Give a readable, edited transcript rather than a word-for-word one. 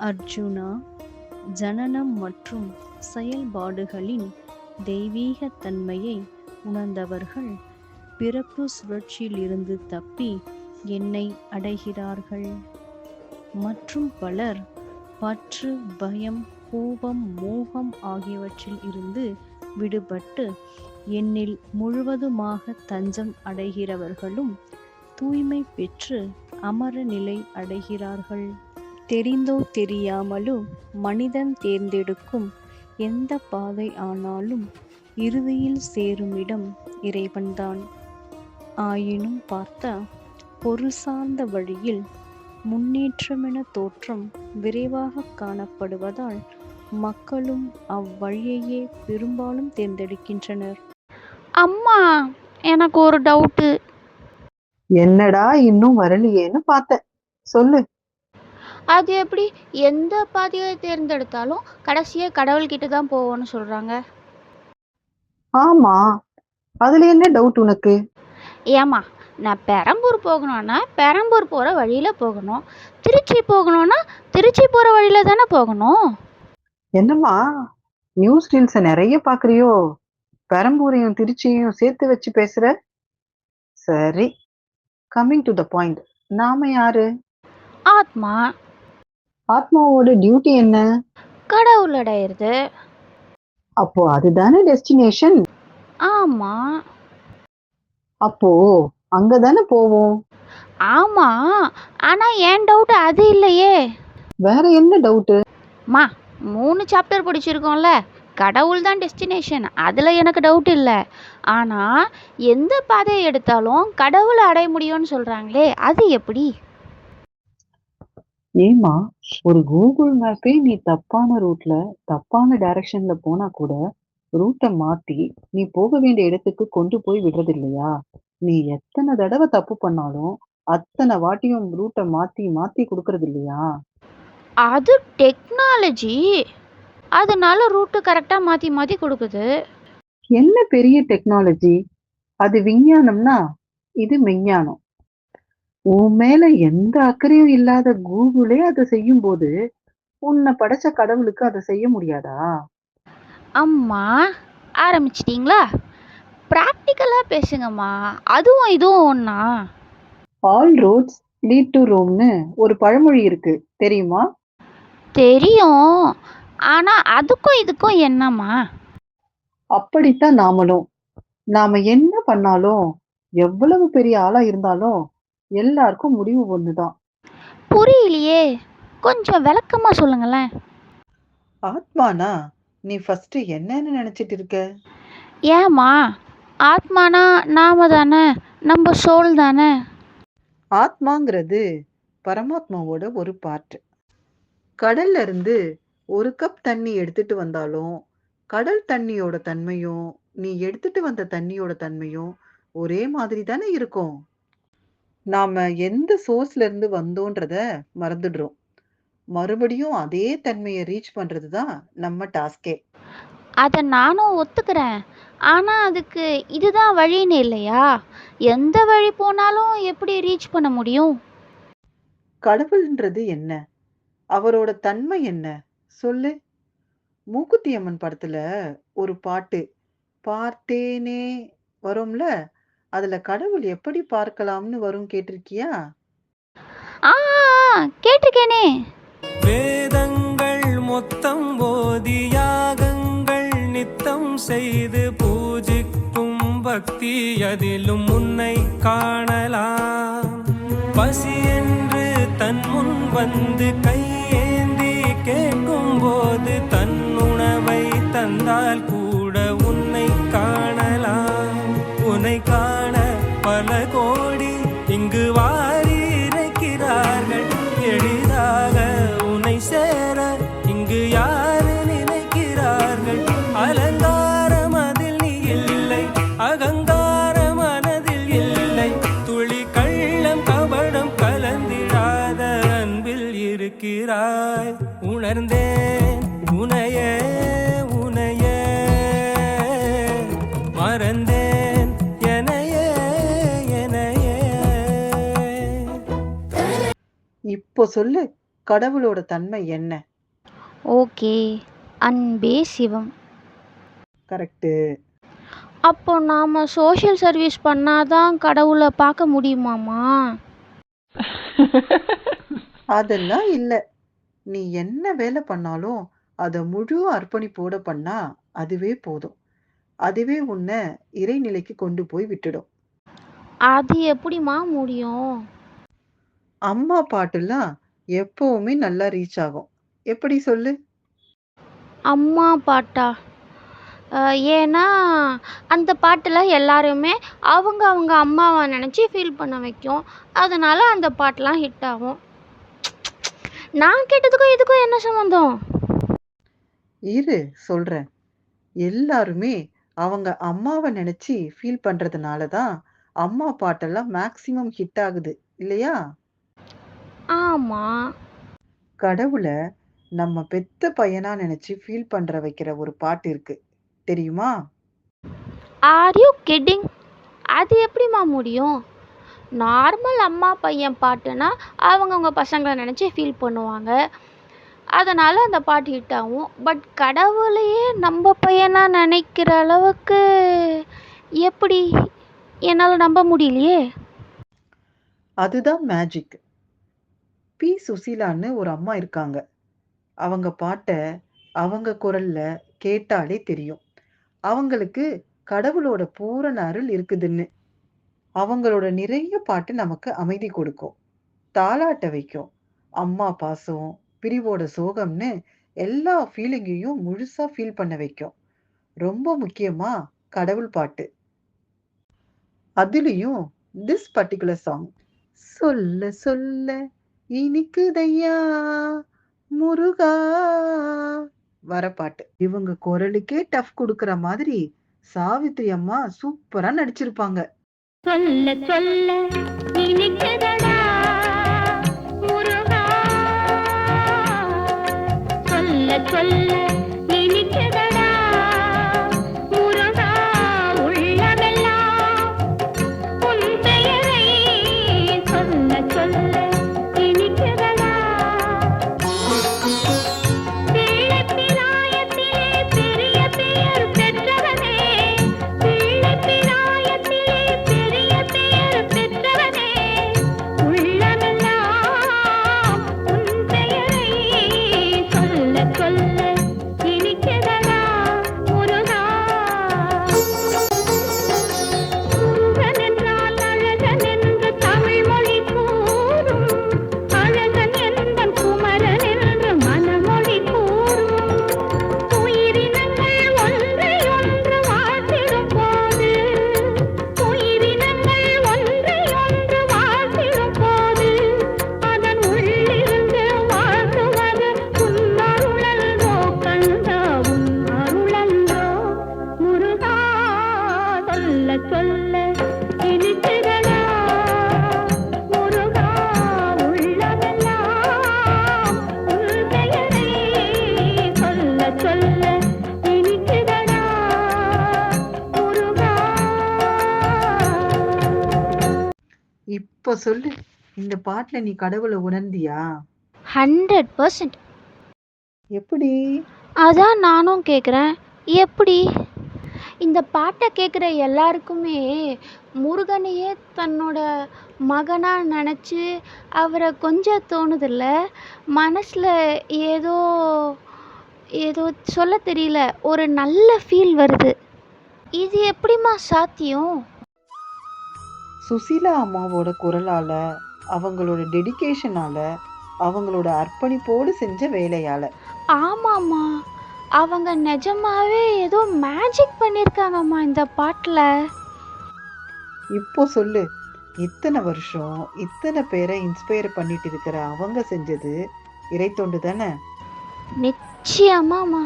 அர்ஜுனா, ஜனனம் மற்றும் செயல்பாடுகளின் தெய்வீக தன்மையை உணர்ந்தவர்கள் பிறப்பு சுழற்சியிலிருந்து தப்பி என்னை அடைகிறார்கள். மற்றும் பலர் பற்று, பயம், கோபம், மோகம் ஆகியவற்றில் இருந்து விடுபட்டு என்னில் முழுவதுமாக தஞ்சம் அடைகிறவர்களும் தூய்மை பெற்று அமர நிலை அடைகிறார்கள். தெரிந்தோ தெரியாமலோ மனிதன் தேர்ந்தெடுக்கும் எந்த பாதை ஆனாலும் இறுதியில் சேரும் இடம் இறைவன்தான். ஆயினும் பார்த்தா பொருள் சார்ந்த வழியில் முன்னேற்றமென தோற்றம் விரைவாக காணப்படுவதால் மக்களும் அவ்வழியையே பெரும்பாலும் தேர்ந்தெடுக்கின்றனர். அம்மா, எனக்கு ஒரு டவுட்டு. என்னடா இன்னும் வரலையேன்னு பார்த்தேன், சொல்லு. அது எப்படி எந்த பாதையை தேர்ந்தெடுத்தாலும் கடைசியா கடவுள்கிட்ட தான் போவோம்னு சொல்றாங்க? ஆமா, அதுல என்ன டவுட் உனக்கு? ஏமா, நான் பெரம்பூர் போகணும்னா பெரம்பூர் போகிற வழியில் போகணும், திருச்சி போகணும்னா திருச்சி போகிற வழியில் தானே போகணும். என்னம்மா நியூஸ் ரீல்ஸை நிறைய பாக்குறியோ? பெரம்பூரையும் திருச்சியையும் சேர்த்து வச்சு பேசுற. சரி, கம்மிங் டு த பாயிண்ட். நாம யாரு? ஆத்மா. ஆத்மாவோட டியூட்டி என்ன? கடவுள் அடையிறது. அப்போ அதுதானே டெஸ்டினேஷன். ஆமா. அப்போ அங்கதானே போவோம். ஆமா, ஆனா என் டவுட் அது இல்லையே. வேற என்ன டவுட்டு? மா, 3 சாப்டர் படிச்சிருக்கோம்ல, கடவுள் தான் டெஸ்டினேஷன், அதில் எனக்கு டவுட் இல்லை. ஆனால் எந்த பாதையை எடுத்தாலும் கடவுளை அடைய முடியும்னு சொல்கிறாங்களே, அது எப்படி? ஏமா, ஒரு கூகுள் மேப்பே நீ தப்பான ரூட்ல தப்பான டைரக்ஷன்ல போனா கூட ரூட்டை மாத்தி நீ போக வேண்டிய இடத்துக்கு கொண்டு போய் விடுறது இல்லையா? நீ எத்தனை தடவை தப்பு பண்ணாலும் அத்தனை வாட்டியும் ரூட்டை மாத்தி மாத்தி கொடுக்கறது இல்லையா? அது டெக்னாலஜி, அதனால ரூட்டு கரெக்டாக மாற்றி மாற்றி கொடுக்குது. என்ன பெரிய டெக்னாலஜி? அது விஞ்ஞானம்னா இது மெஞ்ஞானம். உன் மேல எந்த அக்கறையும் இல்லாத கூகுளே அதை செய்யும் போது உன்னை படைச்ச கடவுளுக்கு அதை செய்ய முடியாதா? அம்மா, ஆரம்பிச்சிட்டிங்களா? ப்ராக்டிக்கலாக பேசுங்கம்மா, அதுவும் இதுவும் ஒன்றா? ஆல் ரோட்ஸ் லீட் டு ரோம்னு ஒரு பழமொழி இருக்கு, தெரியுமா? தெரியும், ஆனால் அதுக்கும் இதுக்கும் என்னம்மா? அப்படித்தான் நாமளும். நாம என்ன பண்ணாலும், எவ்வளவு பெரிய ஆளா இருந்தாலும் எல்லாருக்கும் முடிவு ஒண்ணுதான். புரியலையே, கொஞ்சம் விளக்கமா சொல்லுங்களேன். ஆத்மானா நீ ஃபர்ஸ்ட் என்னன்னு நினைச்சிட்டு இருக்க? ஏம்மா, ஆத்மானா நாம தானே, நம்ம சோல் தானே. ஆத்மாங்கிறது பரமாத்மாவோட ஒரு பார்ட். கடல்ல இருந்து ஒரு கப் தண்ணி எடுத்துட்டு வந்தாலும் கடல் தண்ணியோட தன்மையும் நீ எடுத்துட்டு வந்த தண்ணியோட தன்மையும் ஒரே மாதிரி தானே இருக்கும். நாம எந்த சோர்ஸ்ல இருந்து வந்தோன்றத மறந்துடுறோம். மறுபடியும் அதே தன்மையை ரீச் பண்றது தான் நம்ம டாஸ்கே. அதை நானும் ஒத்துக்கிறேன், ஆனால் அதுக்கு இதுதான் வழின்னு இல்லையா? எந்த வழி போனாலும் எப்படி ரீச் பண்ண முடியும்? கடவுள்ன்றது என்ன? அவரோட தன்மை என்ன சொல்லு. மூக்குத்தி அம்மன் படத்துல ஒரு பாட்டு பார்த்தேனே வரும்ல, அதுல கடவுள் எப்படி பார்க்கலாம்னு வரும், கேட்டிருக்கியா? ஆ, கேட்டிருக்கேனே. வேதங்கள் மொத்தம் ஓதி யாகங்கள் நித்தம் செய்து பூஜிக்கும் பக்தி அதிலும் உன்னை காணலாம். பசி என்று தன் முன் வந்து கையேந்தி கேட்கும் போது தன் உணவை தந்தால் கூட உன்னை காணலாம். உன்னை காண பல கோடி இங்கு வாரி இறைக்கிறார்கள். எளிதாக உன்னை சேர இங்கு யாரு நினைக்கிறார்கள்? அலங்காரம் அதில் நீ இல்லை, அகங்கார மனதில் இல்லை, துளி கள்ளம் கபடம் கலந்திடாத அன்பில் இருக்கிறாய். உணர்ந்தேன் உனையே உனையே, மறந்தேன் எனையே எனையே. இப்போ சொல்லு, கடவுளோட தன்மை என்ன? ஓகே, அன்பே சிவம். கரெக்டு. அப்போ நாம் சோஷியல் சர்வீஸ் பண்ணாதான் கடவுளை பார்க்க முடியுமாம்மா? அதெல்லாம் இல்ல. நீ என்ன வேலை பண்ணாலும் அத முழு அர்ப்பணிப்போட பண்ணா அதுவே போதும். அதுவே உன்னை இறைநிலைக்கு கொண்டு போய் விட்டுடும். அது எப்படிம்மா முடியும்? அம்மா பாட்டுலாம் எப்பவுமே நல்லா ரீச் ஆகும். எப்படி சொல்லு? அம்மா பாட்டா? ஏன்னா அந்த பாட்டில் எல்லாருமே அவங்க அவங்க அம்மாவை நினச்சி ஃபீல் பண்ண வைக்கும். அதனால அந்த பாட்டெலாம் ஹிட் ஆகும். நான் கேட்டதுக்கும் இதுக்கும் என்ன சம்மந்தம்? இரு சொல்றேன். எல்லாருமே அவங்க அம்மாவை நினைச்சு ஃபீல் பண்றதுனால தான் அம்மா பாட்டெல்லாம் மேக்சிமம் ஹிட் ஆகுது இல்லையா? ஆமாம். கடவுளை நம்ம பெத்த பையனா நினைச்சு ஃபீல் பண்ற வைக்கிற ஒரு பாட்டு இருக்கு தெரியுமா? Are you kidding? அது எப்படிம்மா முடியும்? நார்மல் அம்மா பையன் பாட்டுனா அவங்கவுங்க பசங்களை நினச்சி ஃபீல் பண்ணுவாங்க. அதனால் அந்த பாட்டு ஹிட் ஆகும். பட் கடவுளையே நம்ம பையனாக நினைக்கிற அளவுக்கு எப்படி என்னால் நம்ப முடியலையே. அதுதான் மேஜிக். பி சுசீலான்னு ஒரு அம்மா இருக்காங்க. அவங்க பாட்டை அவங்க குரல்ல கேட்டாலே தெரியும் அவங்களுக்கு கடவுளோட பூரண அருள் இருக்குதுன்னு. அவங்களோட நிறைய பாட்டு நமக்கு அமைதி கொடுக்கும், தாலாட்ட வைக்கும். அம்மா பாசம், பிரிவோட சோகம்னு எல்லா ஃபீலிங்கையும் முழுசா ஃபீல் பண்ண வைக்கும். ரொம்ப முக்கியமா கடவுள் பாட்டு. அதுலயும் திஸ் பர்டிகுலர் சாங் சொல்ல சொல்ல இனிக்குதையா முருகா வர பாட்டு. இவங்க குரலுக்கே டஃப் கொடுக்கற மாதிரி சாவித்ரி அம்மா சூப்பரா நடிச்சிருப்பாங்க. சொல்ல சொல்ல இனிக்குதடா முருகா, சொல்ல சொல்ல இனிக்குதடா முருகா, உள்ளமெல்லாம் உன் பெயரை சொல்ல சொல்ல இனிக்குதடா. பிள்ளைப்பிராயத்திலே பெரிய பெயர் பெற்றவனே, பிள்ளைப்பிராயத்திலே பெரிய பெயர் பெற்றவனே, உள்ளமெல்லாம் உன் பெயரை சொல்ல சொல்ல இனிக்குதடா முருகா. முருகன் என்றால் அழகன் என்று தமிழ் மொழி கூறும், அழகன் என்பன் குமரன் என்று மனமொழி கூறும். உயிரினங்கள் ஒன்றை ஒன்று வாழ்த்திடும் போது, உயிரினங்கள் ஒன்றை ஒன்று வாழ்த்திடும் போது, அதன் உள்ளிருந்து வாழ்த்துவது உன் அருளன்றோ கந்தா, உன் அருளன்றோ முருகா. சொல்ல சொல்ல இனிக்குதடா முருகா, உள்ளமெல்லாம் உன் பெயரை சொல்ல சொல்ல இனிக்குதடா முருகா. இப்ப சொல்லு, இந்த பாட்டுல நீ கடவுளை உணர்ந்தியா? 100%. எப்படி? அதான் நானும் கேட்குறேன், எப்படி? இந்த பாட்டை கேட்குற எல்லாருக்குமே முருகனையே தன்னோட மகனாக நினச்சி அவரை கொஞ்சம் தோணுதில்ல? மனசில் ஏதோ ஏதோ சொல்ல தெரியல, ஒரு நல்ல ஃபீல் வருது. இது எப்படிம்மா சாத்தியம்? சுசீலா அம்மாவோட குரலால, அவங்களோட டெடிகேஷனால, அவங்களோட அர்ப்பணிப்போடு செஞ்ச வேலையால. ஆமாம்மா, அவங்க நிஜமாவே ஏதோ மேஜிக் பண்ணியிருக்காங்கம்மா இந்த பாட்டில். இப்போ சொல்லு, இத்தனை வருஷம் இத்தனை பேரை இன்ஸ்பயர் பண்ணிட்டு இருக்கிற அவங்க செஞ்சது இறைத்தொண்டு தானே? நிச்சயமாம்மா.